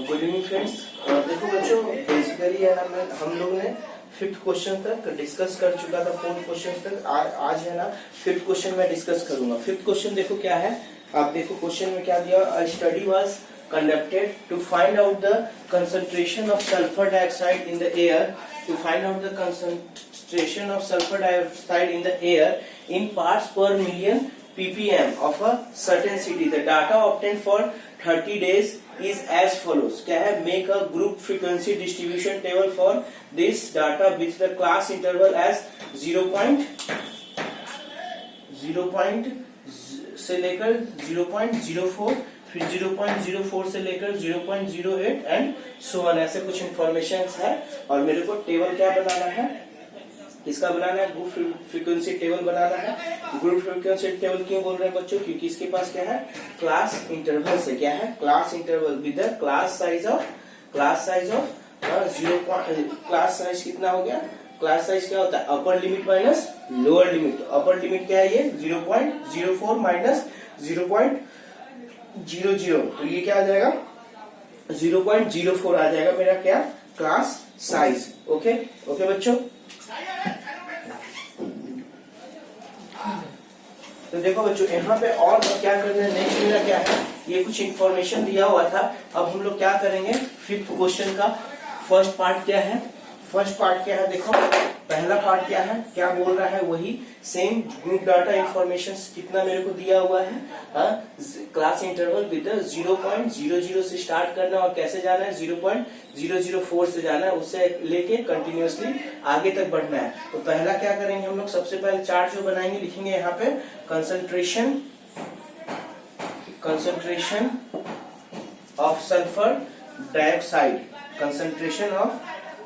Good evening friends. देखो बच्चों, basically है ना हम लोग ने फिफ्थ क्वेश्चन तक डिस्कस कर चुका था, फोर्थ क्वेश्चन तक। आज है ना फिफ्थ क्वेश्चन में डिस्कस करूंगा। फिफ्थ क्वेश्चन देखो क्या है, आप देखो क्वेश्चन में क्या दिया। अ study was conducted to find out the concentration of sulfur dioxide in the air, to find out the concentration of sulfur dioxide in the air in parts per million ppm of a certain city. The data obtained for 30 days is as follows. क्या है, make a group frequency distribution table for this data with the class interval as 0.0 से लेकर 0.04, फिर 0.04 से लेकर 0.08 and so on. ऐसे कुछ information है और मेरे को टेबल क्या बनाना है, इसका बनाना है, ग्रुप फ्रीक्वेंसी टेबल बनाना है। ग्रुप फ्रीक्वेंसी टेबल क्यों बोल रहे हैं बच्चों, क्योंकि इसके पास क्या है, क्लास इंटरवल से क्या है, class interval with the class size of 0. Class size कितना हो गया, क्लास साइज क्या होता है, upper limit minus lower limit. Upper limit क्या है, ये 0.04 माइनस 0.00, तो ये क्या आ जाएगा, 0.04 आ जाएगा मेरा क्या, क्लास साइज। ओके ओके बच्चों, तो देखो बच्चों यहाँ पे और क्या करना है, नेक्स्ट मेरा क्या है, ये कुछ इंफॉर्मेशन दिया हुआ था। अब हम लोग क्या करेंगे, फिफ्थ क्वेश्चन का फर्स्ट पार्ट क्या है, फर्स्ट पार्ट क्या है, देखो पहला पार्ट क्या है, क्या बोल रहा है, वही सेम ग्रुप डाटा इंफॉर्मेशन कितना मेरे को दिया हुआ है, क्लास इंटरवल विद 0.00 से स्टार्ट करना और कैसे जाना है, 0.004 से जाना है, उससे लेके कंटिन्यूअसली आगे तक बढ़ना है। तो पहला क्या करेंगे हम लोग, सबसे पहले चार्ट जो बनाएंगे, लिखेंगे यहाँ पे concentration of sulphur dioxide, concentration of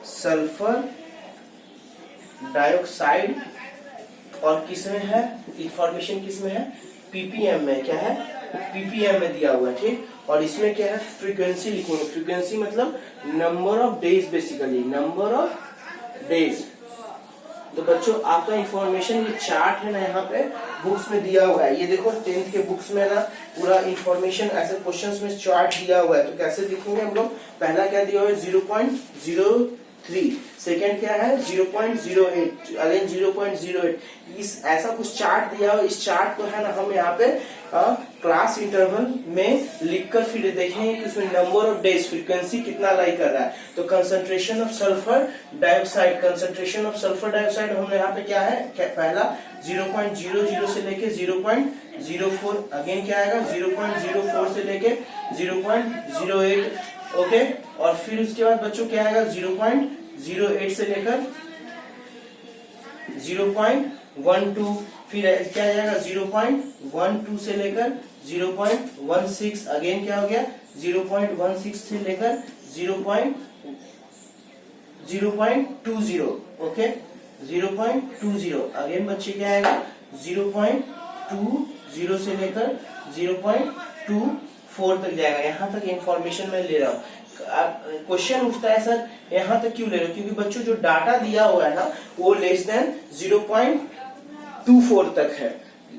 sulphur dioxide, और किसमें है, इंफॉर्मेशन किसमें है, पीपीएम में, क्या है, पीपीएम में दिया हुआ है, ठीक। और इसमें क्या है, फ्रीक्वेंसी लिखेंगे, फ्रीक्वेंसी मतलब number of days, basically number of days. तो बच्चों आपका इंफॉर्मेशन ये चार्ट है ना, यहाँ पे बुक्स में दिया हुआ है, ये देखो 10th के बुक्स में ना पूरा इंफॉर्मेशन ऐसे क्वेश्चंस में चार्ट दिया हुआ है। तो कैसे लिखेंगे हम लोग, पहला क्या दिया हुआ है, 0.03, सेकेंड क्या है 0.08, अगेन 0.08, इस ऐसा कुछ चार्ट दिया हुआ। इस चार्ट को है ना हम यहाँ पे क्लास इंटरवल में लिखकर फिर देखेंगे कि उसमें नंबर ऑफ डेज, फ्रीक्वेंसी कितना लाई कर रहा है। तो concentration of sulphur dioxide, concentration of sulphur dioxide हमने यहाँ पे क्या है, पहला 0.00 से लेके 0.04, अगेन क्या आएगा 0.04 से लेके 0.08, ओके। और फिर उसके बाद बच्चों क्या आएगा, 0.08 से लेकर 0.12, फिर क्या आएगा 0.12 से लेकर 0.16, अगेन क्या हो गया 0.16 से लेकर 0.20, ओके 0.20, अगेन बच्चे क्या आएगा 0.20 से लेकर 0.24 तक जाएगा। यहाँ तक इंफॉर्मेशन मैं ले रहा हूँ। क्वेश्चन उठता है सर यहाँ तक क्यों ले रहे हो, क्योंकि बच्चों जो डाटा दिया हुआ है ना वो लेस देन 0.24 तक है,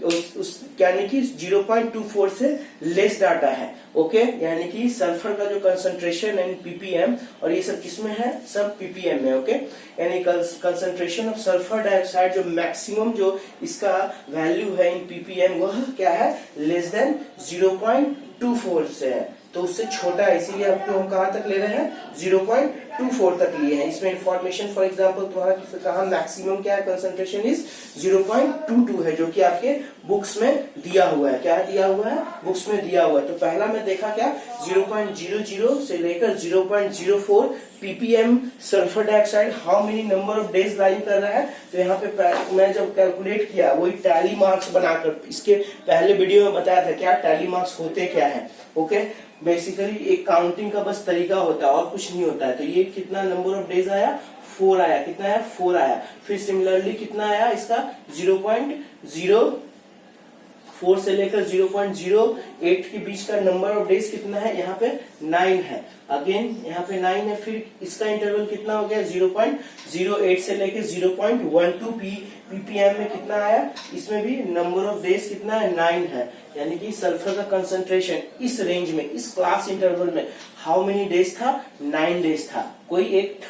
उस यानी कि 0.24 से लेस डाटा है, ओके। यानी कि सल्फर का जो कंसंट्रेशन है पीपीएम, और ये सब किसमें है, सब पीपीएम में, ओके। यानी कंसंट्रेशन ऑफ सल्फर डाइऑक्साइड जो मैक्सिमम जो इसका वैल्यू है इन पीपीएम, वह क्या है, लेस देन 0.24 से है, तो उससे छोटा है, इसीलिए आपको हम कहाँ तक ले रहे हैं, 0.24 तक लिए हैं। इसमें इंफॉर्मेशन फॉर एग्जांपल तुम्हारा कहा मैक्सिमम क्या है, कंसंट्रेशन इज 0.22 है, जो कि आपके बुक्स में दिया हुआ है, क्या दिया हुआ है, बुक्स में दिया हुआ है। तो पहला मैं देखा क्या, 0.00 से लेकर 0.04 ppm sulphur dioxide how many number of days line कर रहा है। तो यहाँ पे मैं जब कैलकुलेट किया, वही टैली मार्क्स बनाकर, इसके पहले वीडियो में बताया था क्या टैली मार्क्स होते क्या है, ओके। बेसिकली एक काउंटिंग का बस तरीका होता है और कुछ नहीं होता है। तो ये कितना नंबर ऑफ डेज आया, 4 आया, कितना आया, 4 आया। फिर सिमिलरली कितना आया इसका, 0.04 4 से लेकर 0.08 के बीच का नंबर ऑफ डेज कितना है, यहाँ पे 9 है। अगेन यहाँ पे 9 है, फिर इसका इंटरवल कितना हो गया 0.08 से लेकर 0.12 ppm में कितना आया, इसमें भी नंबर ऑफ डेज कितना है 9 है। यानी कि सल्फर का कंसंट्रेशन इस रेंज में, इस क्लास इंटरवल में हाउ मेनी डेज था, 9 डेज था। कोई एक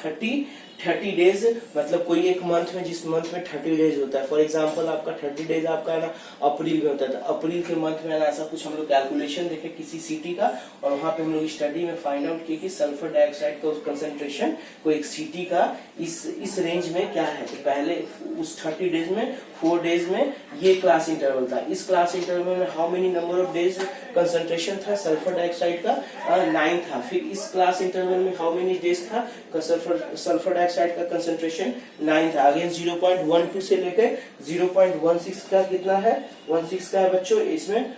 30 डेज, मतलब कोई एक मंथ में, जिस मंथ में 30 डेज होता है, फॉर एग्जांपल आपका 30 डेज आपका है ना अप्रैल में होता है, तो अप्रैल के मंथ में ना ऐसा कुछ हम लोग कैलकुलेशन देखे किसी सिटी का, और वहां पे हम लोग स्टडी में फाइंड आउट किए कि सल्फर डाइऑक्साइड का कंसंट्रेशन को एक सिटी का इस रेंज में क्या है। तो पहले उस 30 डेज में 4 डेज में ये क्लास इंटरवल था। इस क्लास इंटरवल में how many number of days concentration था सल्फर डाइऑक्साइड का, 9 था। फिर इस क्लास इंटरवल में हाउ मेनी डेज था सल्फर डाइऑक्साइड का कंसंट्रेशन 9 था। अगेन 0.12 से लेकर 0.16 का कितना है, 16 का है बच्चों, इसमें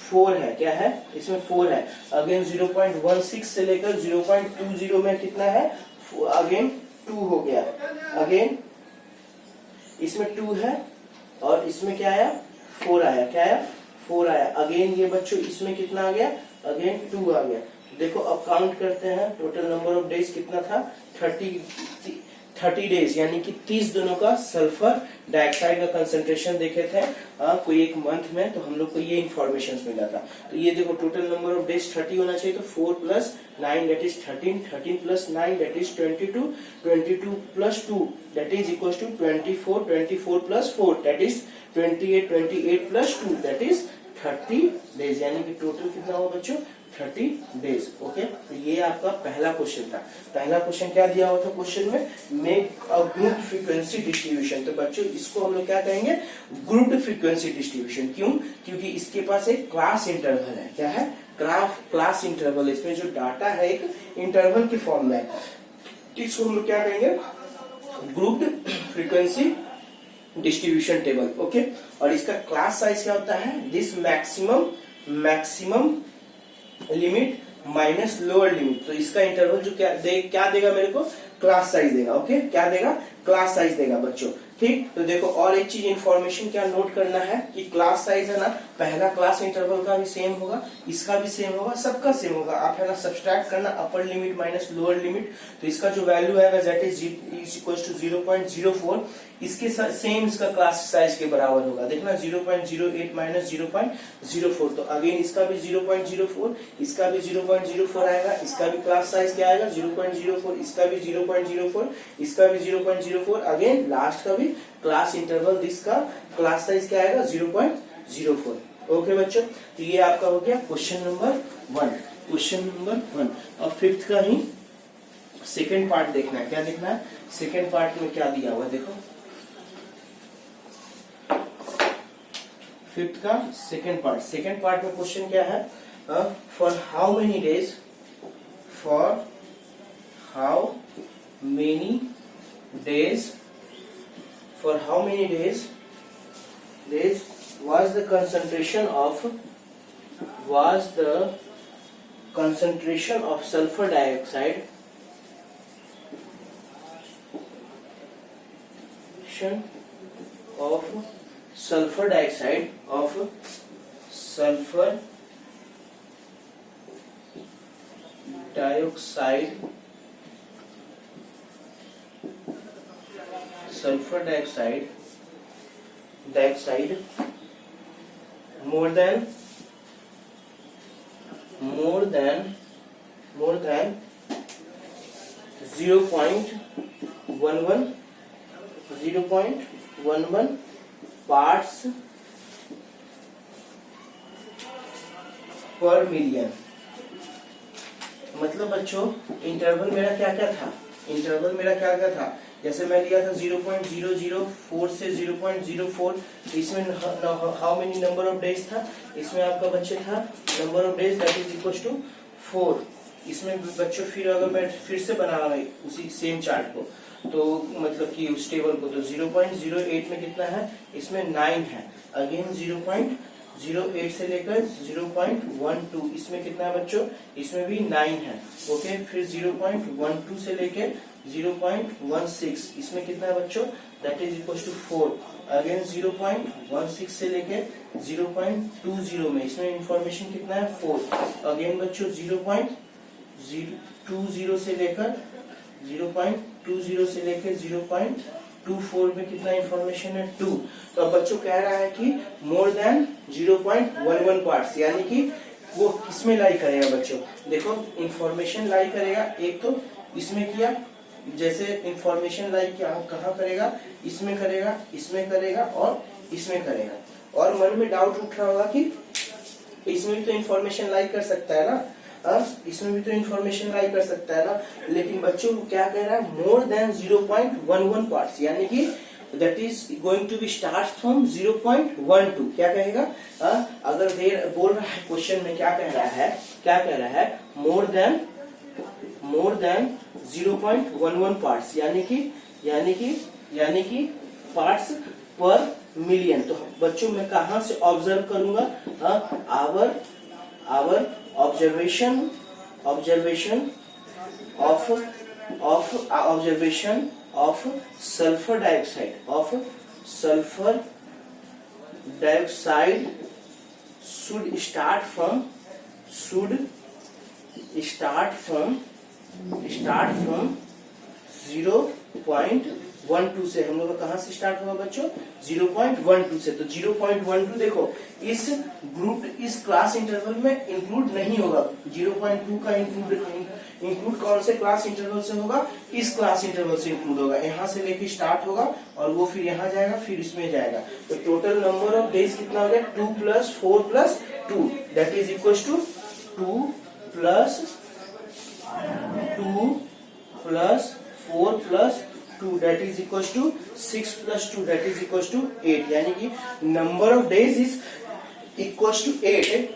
4 है, क्या है इसमें 4 है। अगेन 0.16 से लेकर 0.20 में कितना है, अगेन 2 हो गया। अगेन इसमें 2 है और इसमें क्या आया 4 आया, क्या आया 4 आया। अगेन ये बच्चों इसमें कितना आ गया, अगेन 2 आ गया। देखो अब काउंट करते हैं, टोटल नंबर ऑफ डेज कितना था 30 डेज, यानी कि 30 दिनों का सल्फर डाइऑक्साइड का कंसंट्रेशन देखे थे कोई एक मंथ में, तो हम लोग को ये इंफॉर्मेशन मिला था। तो ये देखो टोटल नंबर ऑफ डेज 30 होना चाहिए, तो 4 + 9 that is 13, 13 + 9 that is 22, 22 + 2 that is equal to 24, 24 + 4 that is 28, 28 + 2 that is 30 days. यानी कि टोटल कितना हुआ बच्चों 30 डेज। ओके, तो ये आपका पहला क्वेश्चन था। पहला क्वेश्चन क्या दिया हुआ था क्वेश्चन में, make a group frequency distribution. तो बच्चों इसको हम लोग क्या कहेंगे, ग्रुप फ्रीक्वेंसी डिस्ट्रीब्यूशन। क्यों, क्योंकि इसके पास एक क्लास इंटरवल है। क्या है, क्लास इंटरवल। इसमें जो डाटा है एक इंटरवल के फॉर्म में, इसको हम लोग क्या कहेंगे, group frequency distribution table. Okay, और इसका क्लास साइज क्या होता है, this maximum limit minus lower limit. तो इसका इंटरवल जो क्या देगा मेरे को, क्लास साइज देगा। ओके, क्या देगा, क्लास साइज देगा बच्चों। ठीक, तो देखो और एक चीज इंफॉर्मेशन क्या नोट करना है कि क्लास साइज है ना, पहला क्लास इंटरवल का भी सेम होगा, इसका भी सेम होगा, सबका सेम होगा। आप है ना सब्सट्रैक्ट करना upper limit minus lower limit, तो इसका जो वैल्यू है दैट इज इक्वल टू 0.04, इसके सेम इसका क्लास साइज के बराबर होगा। देखना 0.08 माइनस 0.04, तो अगेन इसका भी 0.04, इसका भी 0.04 आएगा, इसका भी क्लास साइज क्या आएगा 0.04, इसका भी 0.04, इसका भी 0.04, अगेन लास्ट का भी क्लास इंटरवल इसका क्लास साइज क्या आएगा 0.04। ओके बच्चों, तो ये आपका हो गया क्वेश्चन नंबर 1। क्वेश्चन नंबर 1 और फिफ्थ का ही सेकेंड पार्ट देखना है। क्या देखना है, सेकेंड पार्ट में क्या दिया हुआ है, देखो फिफ्थ का सेकेंड पार्ट में क्वेश्चन क्या है, for how many days was the concentration of sulfur dioxide more than 0.11 parts per million। मतलब बच्चों इंटरवल मेरा क्या क्या था, जैसे मैं लिया था 0.004 से 0.04, इसमें how many number of days था, इसमें आपका बच्चे था number of days that is equal to 4। इसमें बच्चों फिर अगर मैं फिर से बना रहा हूँ उसी सेम चार्ट को, तो मतलब कि उस टेबल को, तो 0.08 में कितना है, इसमें 9 है। अगेन 0.08 से लेकर 0.12, इसमें कितना है बच्चों, इसमें भी 9 है। ओके, फिर 0.12 से लेकर 0.16, इसमें कितना है बच्चों, that is equal to 4। Again 0.16 से लेके 0.20 में इसमें इंफॉर्मेशन कितना है 4। अगेन बच्चों 0.020 से लेकर 0.24 में कितना इंफॉर्मेशन है 2। तो अब बच्चों कह रहा है कि मोर देन 0.11 पार्ट्स, यानी कि वो किसमें लाई करेगा बच्चों, देखो इंफॉर्मेशन लाई करेगा, एक तो इसमें किया, जैसे इंफॉर्मेशन लाई क्या कहाँ करेगा, इसमें करेगा, इसमें करेगा और इसमें करेगा। और मन में डाउट उठ रहा होगा कि इसमें भी तो इंफॉर्मेशन लाई कर सकता है ना, इसमें भी तो इंफॉर्मेशन लाई कर सकता है ना, लेकिन बच्चों क्या कह रहा है, मोर देन 0.11 पार्ट्स, यानी कि that is going to be start from 0.12। क्या कहेगा, अगर देर बोल रहा है क्वेश्चन में, क्या कह रहा है मोर देन 0.11 पार्ट्स, यानी कि पार्ट्स पर मिलियन। तो बच्चों मैं कहां से ऑब्जर्व करूंगा, our observation of sulphur dioxide should start from 0.12 से। हम लोग कहां से स्टार्ट होगा बच्चों, 0.12 से। तो 0.12 देखो इस क्लास इंटरवल में इंक्लूड नहीं होगा। 0.2 का इंक्लूड कौन से क्लास इंटरवल से होगा, इस क्लास इंटरवल से इंक्लूड होगा। यहाँ से लेके स्टार्ट होगा और वो फिर यहाँ जाएगा, फिर इसमें जाएगा। तो टोटल नंबर ऑफ डेज कितना हो गया, 2 + 4 + 2, that is equal to 2 + 4 + 2, that is equal to 6 + 2, that is equal to 8, यानी कि number of days is equal to 8।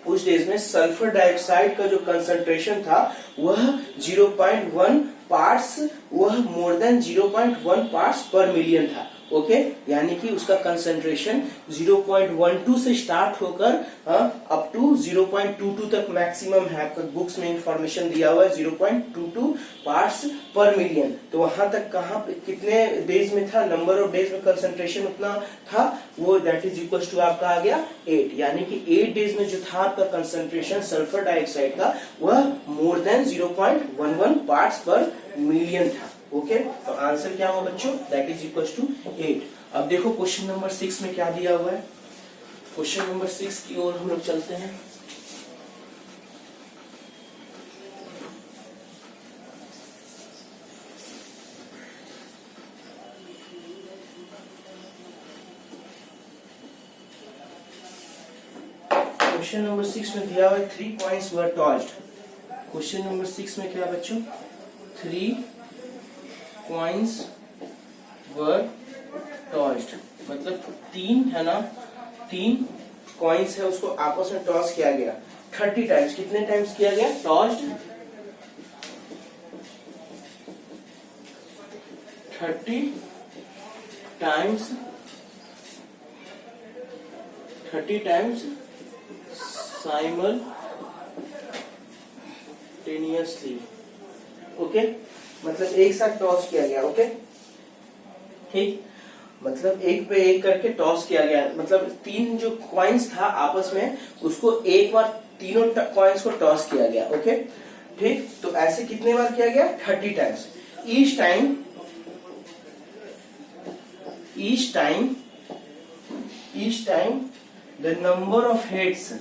उस डेज में सल्फर डाइऑक्साइड का जो कंसंट्रेशन था वह 0.1 पार्ट्स, वह मोर देन 0.1 पार्ट्स पर मिलियन था। ओके, यानी कि उसका कंसंट्रेशन 0.12 से स्टार्ट होकर अप टू 0.22 तक मैक्सिमम है। आपका बुक्स में इंफॉर्मेशन दिया हुआ है 0.22 पार्ट्स पर मिलियन। तो वहां तक कहाँ कितने डेज में था, नंबर ऑफ डेज में कंसंट्रेशन उतना था, वो दैट इज इक्वल टू आपका आ गया 8, यानी कि 8 डेज में जो था आपका कंसंट्रेशन सल्फर डाइऑक्साइड का वह मोर देन 0.11 पार्ट्स पर मिलियन था। ओके, तो आंसर क्या होगा बच्चों, दैट इज इक्वल टू 8। अब देखो क्वेश्चन नंबर 6 में क्या दिया हुआ है। क्वेश्चन नंबर 6 की ओर हम लोग चलते हैं। क्वेश्चन नंबर 6 में दिया हुआ है 3 कॉइन्स वर टॉस्ड। क्वेश्चन नंबर 6 में क्या बच्चों, 3 कॉइन्स वर टॉस्ड, मतलब 3 है ना, 3 कॉइन्स है, उसको आपस में टॉस किया गया 30 टाइम्स। कितने टाइम्स किया गया, tossed 30 times, 30 times simultaneously. Okay, मतलब एक साथ टॉस किया गया। ओके, ठीक, मतलब एक पे एक करके टॉस किया गया, मतलब 3 जो कॉइन्स था आपस में उसको एक बार तीनों कॉइन्स को टॉस किया गया। ओके, ठीक, तो ऐसे कितने बार किया गया, 30 times. each time the number of heads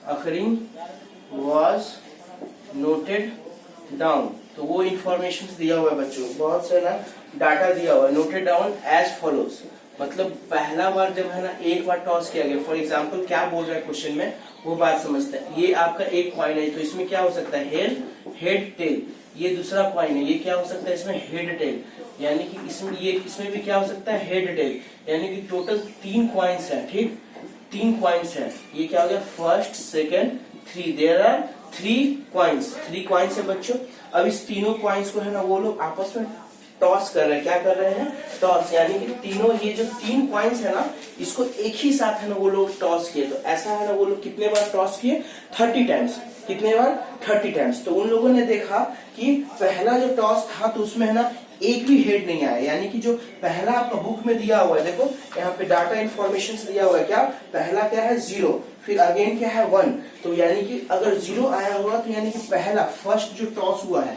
occurring was noted down। तो वो इंफॉर्मेशन दिया हुआ है बच्चों, बहुत सारा डाटा दिया हुआ है। नोटेड डाउन एज फॉलोज, मतलब पहला बार जब है ना एक बार टॉस किया गया, फॉर एग्जांपल क्या बोल रहा है क्वेश्चन में वो बात समझते हैं। ये आपका एक कॉइन है, तो इसमें क्या हो सकता है, हेड टेल। ये दूसरा कॉइन है, ये क्या हो सकता है, इसमें हेड टेल। यानी कि इसमें भी क्या हो सकता है, हेड टेल, यानी कि टोटल 3 कॉइन्स है, ठीक, 3 कॉइन्स है। ये क्या हो गया, first second 3, there are 3 coins है बच्चों। अब इस तीनों कॉइन्स को है ना वो लोग आपस में टॉस कर रहे हैं, क्या कर रहे हैं, टॉस, यानी कि तीनों ये जो 3 कॉइन्स है ना इसको एक ही साथ है ना वो लोग टॉस किए। तो ऐसा है ना वो लोग कितने बार टॉस किए, 30 टाइम्स। कितने बार, 30 टाइम्स। तो उन लोगों ने देखा कि पहला जो टॉस था तो उसमें है ना एक भी हेड नहीं आया, यानी कि जो पहला आपका बुक में दिया हुआ है, देखो यहाँ पे डाटा इंफॉर्मेशन दिया हुआ है, क्या पहला क्या है 0, फिर अगेन क्या है 1। तो यानी कि अगर 0 आया होगा तो यानी कि पहला फर्स्ट जो टॉस हुआ है,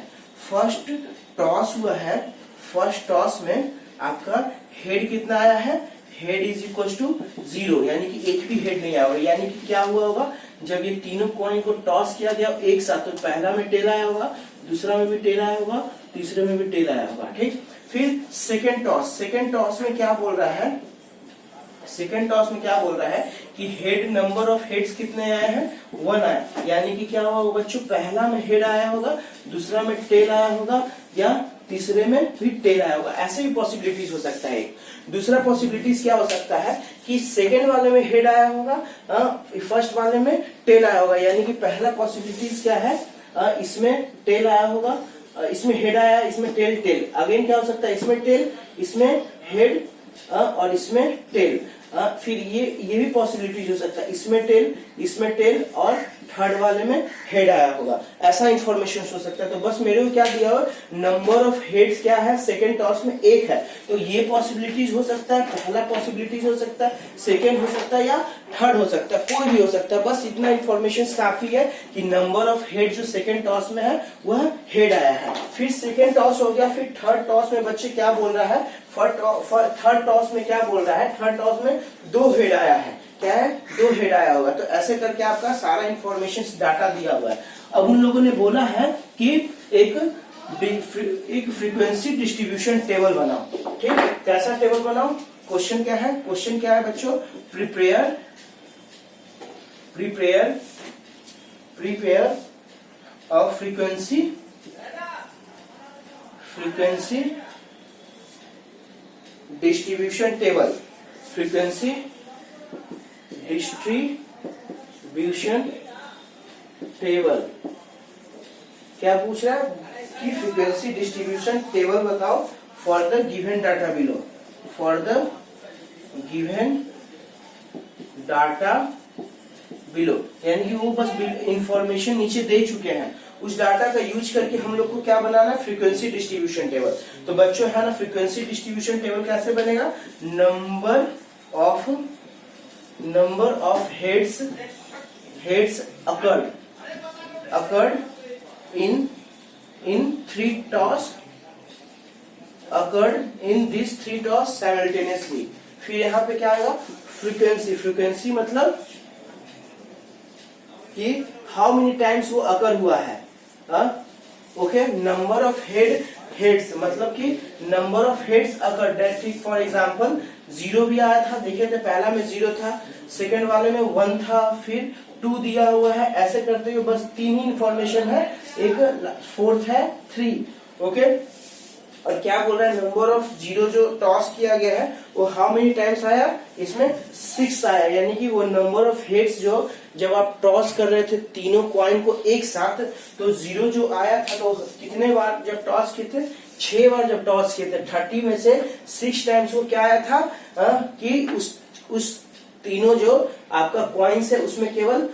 फर्स्ट टॉस में आपका हेड कितना आया है, हेड इज इक्वल टू 0, यानी कि एक भी हेड नहीं आया होगा। यानी कि क्या हुआ होगा, जब ये तीनों कॉइन को टॉस किया गया एक साथ, तो पहला में टेल आया होगा, दूसरा में भी टेल आया होगा, तीसरे में भी टेल आया होगा, ठीक। फिर सेकेंड टॉस में क्या बोल रहा है, कि हेड, नंबर ऑफ हेड्स कितने आए हैं, 1 आए। यानी कि क्या हुआ बच्चों, पहला में हेड आया होगा, दूसरा में टेल आया होगा, या तीसरे में भी टेल आया होगा। ऐसे भी पॉसिबिलिटीज हो सकता है। दूसरा पॉसिबिलिटीज क्या हो सकता है कि सेकेंड वाले में हेड आया होगा, फर्स्ट वाले में टेल आया होगा। यानी कि पहला पॉसिबिलिटीज क्या है, इसमें टेल आया होगा, इसमें हेड आया, इसमें टेल। अगेन क्या हो सकता है, इसमें टेल, इसमें हेड और इसमें टेल। फिर ये भी पॉसिबिलिटीज हो सकता है, इसमें टेल और थर्ड वाले में हेड आया होगा। ऐसा इंफॉर्मेशन हो सकता है। तो बस मेरे को क्या दिया हो, नंबर ऑफ हेड्स क्या है सेकेंड टॉस में 1 है। तो ये पॉसिबिलिटीज हो सकता है, पहला पॉसिबिलिटीज हो सकता है, सेकेंड हो सकता है या थर्ड हो सकता है, कोई भी हो सकता है। बस इतना इंफॉर्मेशन काफी है कि नंबर ऑफ हेड जो सेकेंड टॉस में है वह हेड आया है। फिर सेकेंड टॉस हो गया, फिर थर्ड टॉस में बच्चे क्या बोल रहा है, थर्ड टॉस में क्या बोल रहा है, थर्ड टॉस में 2 हेड आया है, क्या है, 2 हेड आया होगा। तो ऐसे करके आपका सारा इंफॉर्मेशन डाटा दिया हुआ है। अब उन लोगों ने बोला है कि एक फ्रीक्वेंसी डिस्ट्रीब्यूशन टेबल बनाओ, ठीक। कैसा टेबल बनाओ, क्वेश्चन क्या है बच्चों, prepare a frequency distribution table. क्या पूछ रहा है कि फ्रीक्वेंसी डिस्ट्रीब्यूशन टेबल बताओ for the given data below, यानी कि वो बस इंफॉर्मेशन नीचे दे चुके हैं, उस डाटा का यूज करके हम लोग को क्या बनाना है, फ्रीक्वेंसी डिस्ट्रीब्यूशन टेबल। तो बच्चों है ना, फ्रीक्वेंसी डिस्ट्रीब्यूशन टेबल कैसे बनेगा, number of heads occurred in 3 toss simultaneously. फिर यहाँ पे क्या आएगा, फ्रीक्वेंसी मतलब कि हाउ मेनी टाइम्स वो अकर हुआ है, ओके। नंबर ऑफ हेड्स मतलब कि नंबर ऑफ हेड्स अकर, ठीक। फॉर एग्जांपल 0 भी आया था, देखे थे पहला में 0 था, सेकंड वाले में 1 था, फिर 2 दिया हुआ है। ऐसे करते हुए बस 3 ही इंफॉर्मेशन है, एक फोर्थ है 3, ओके। और क्या बोल रहा है, नंबर ऑफ 0 जो टॉस किया गया है वो हाउ मेनी टाइम्स आया, इसमें 6 आया। यानी कि वो नंबर ऑफ हेड्स जो जब आप टॉस कर रहे थे तीनों कॉइन को एक साथ, तो 0 जो आया था तो कितने बार जब टॉस किए थे, 6 बार जब टॉस किए थे। 30 में से 6 टाइम्स वो क्या आया था, कि उस तीनों जो आपका कॉइन्स है उसमें केवल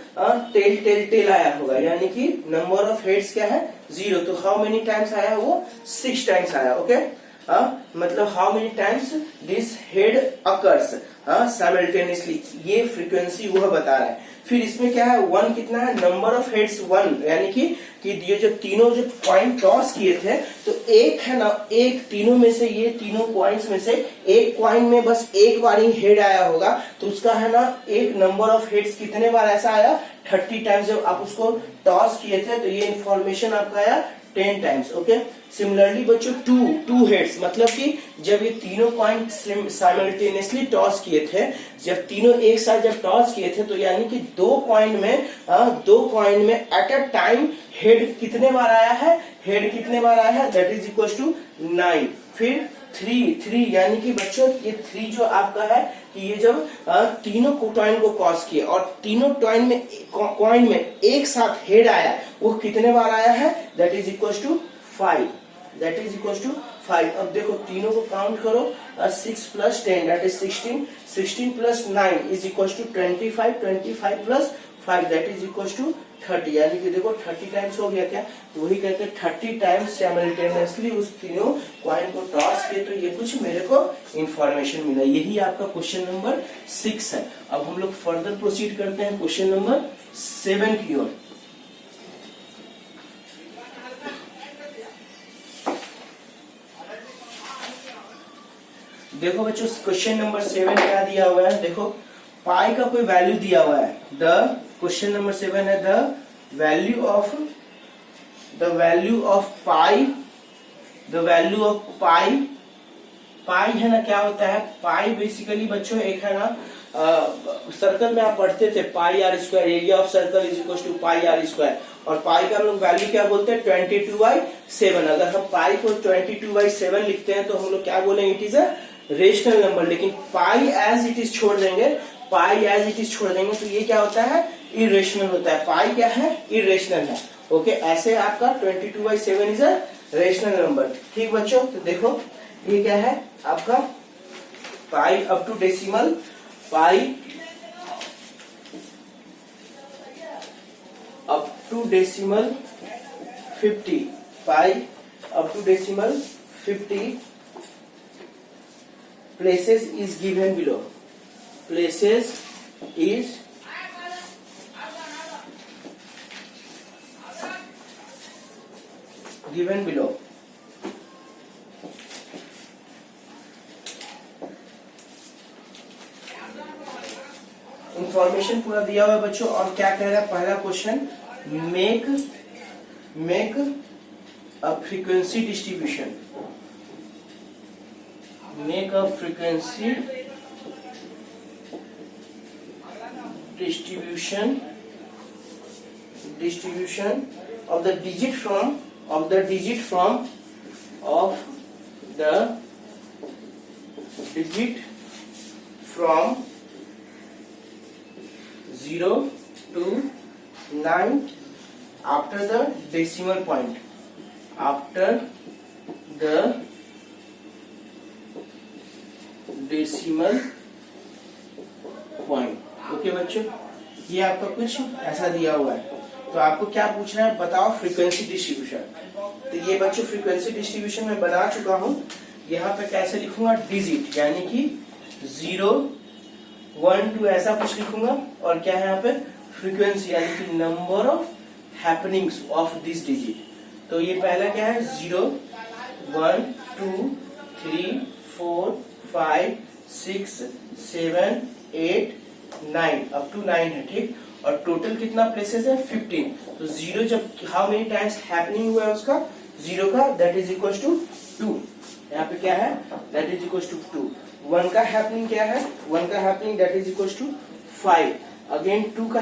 टेल आया होगा। यानी कि नंबर ऑफ हेड्स क्या है 0, तो हाउ मेनी टाइम्स आया, वो 6 टाइम्स आया, ओके। मतलब how many times this head occurs simultaneously, ये फ्रीक्वेंसी वह बता रहा है। फिर इसमें क्या है, 1 कितना है, नंबर ऑफ हेड्स 1, यानी कि ये जो तीनों जो कॉइन टॉस किए थे तो एक है ना, एक तीनों में से, ये तीनों कॉइन्स में से एक कॉइन में बस एक बार ही हेड आया होगा, तो उसका है ना एक नंबर ऑफ हेड्स कितने बार ऐसा आया, 30 टाइम्स जब आप उसको टॉस किए थे, तो ये इंफॉर्मेशन आपका आया 10 टाइम्स, ओके। सिमिलरली बच्चों 2 हेड्स मतलब कि जब ये तीनों कॉइन साइमल्टेनियसली टॉस किए थे, जब तीनों एक साथ जब टॉस किए थे, तो यानी कि 2 कॉइन में एट अ टाइम हेड कितने बार आया है, दैट इज इक्वल टू 9। फिर थ्री यानी कि बच्चों ये 3 जो आपका है कि ये जब तीनों कॉइन को क्रॉस किए और तीनों कॉइन में एक साथ हेड आया, वो कितने बार आया है, that is equal to 5, that is equal to 5। अब देखो तीनों को काउंट करो, 6 plus 10 that is 16, 16 plus 9 is equal to 25, 25 plus 5 that is equal to 30, यानी कि देखो 30 टाइम्स हो गया क्या, तो वही कहते हैं 30 टाइम्स साइमल्टेनियसली उस तीनों कॉइन को टॉस किए, तो ये कुछ मेरे को इंफॉर्मेशन मिला। यही आपका क्वेश्चन नंबर 6 है। अब हम लोग फर्दर प्रोसीड करते हैं क्वेश्चन नंबर 7 की ओर। देखो बच्चों क्वेश्चन नंबर 7 क्या दिया हुआ है, देखो पाई का कोई वैल्यू दिया हुआ है। द क्वेश्चन नंबर 7 है the value of pi, the value of pi. Pi है ना, क्या होता है पाई, बेसिकली बच्चों एक है ना सर्कल में आप पढ़ते थे pi r square, area of circle is equal to pi r square, और पाई का हम लोग वैल्यू क्या बोलते हैं 22/7। अगर हम पाई को 22/7 लिखते हैं तो हम लोग क्या बोलेंगे, it is a rational number. लेकिन पाई एज इट इज छोड़ देंगे, पाई एज इट इज छोड़ देंगे तो ये क्या होता है, इरेशनल होता है। पाई क्या है, इरेशनल है। ओके, ऐसे आपका 22/7 इज अ रेशनल नंबर। ठीक बच्चों, तो देखो ये क्या है आपका pi up to decimal, pi up to decimal 50, pi up to decimal 50 places is given below, places is given below। Information पूरा दिया हुआ है बच्चों, और क्या कह रहा है पहला question, make a frequency distribution, make a frequency distribution of the digit from 0 to 9 after the decimal point, after the decimal point. Okay बच्चों, ये आपका कुछ ऐसा दिया हुआ है, तो आपको क्या पूछना है, बताओ फ्रीक्वेंसी डिस्ट्रीब्यूशन। तो ये बच्चों फ्रीक्वेंसी डिस्ट्रीब्यूशन में बना चुका हूं। यहाँ पे कैसे लिखूंगा, डिजिट यानी कि 0 1 2 ऐसा कुछ लिखूंगा, और क्या है यहाँ पे फ्रीक्वेंसी यानी कि number of happenings of this digit. तो ये पहला क्या है 0 1 2 3 4 5 6 7 8 9 अप टू 9 है। ठीक, और टोटल कितना प्लेसेस है 15। तो 0 जब हाउ मेनी टाइम्स हैपनिंग हुआ है उसका 0 का, दैट इज इक्वल टू 2। यहाँ पे क्या है, दैट इज इक्वल टू 2। 1 का हैपनिंग क्या है, 1 का happening that is equal to 5। Again 2 का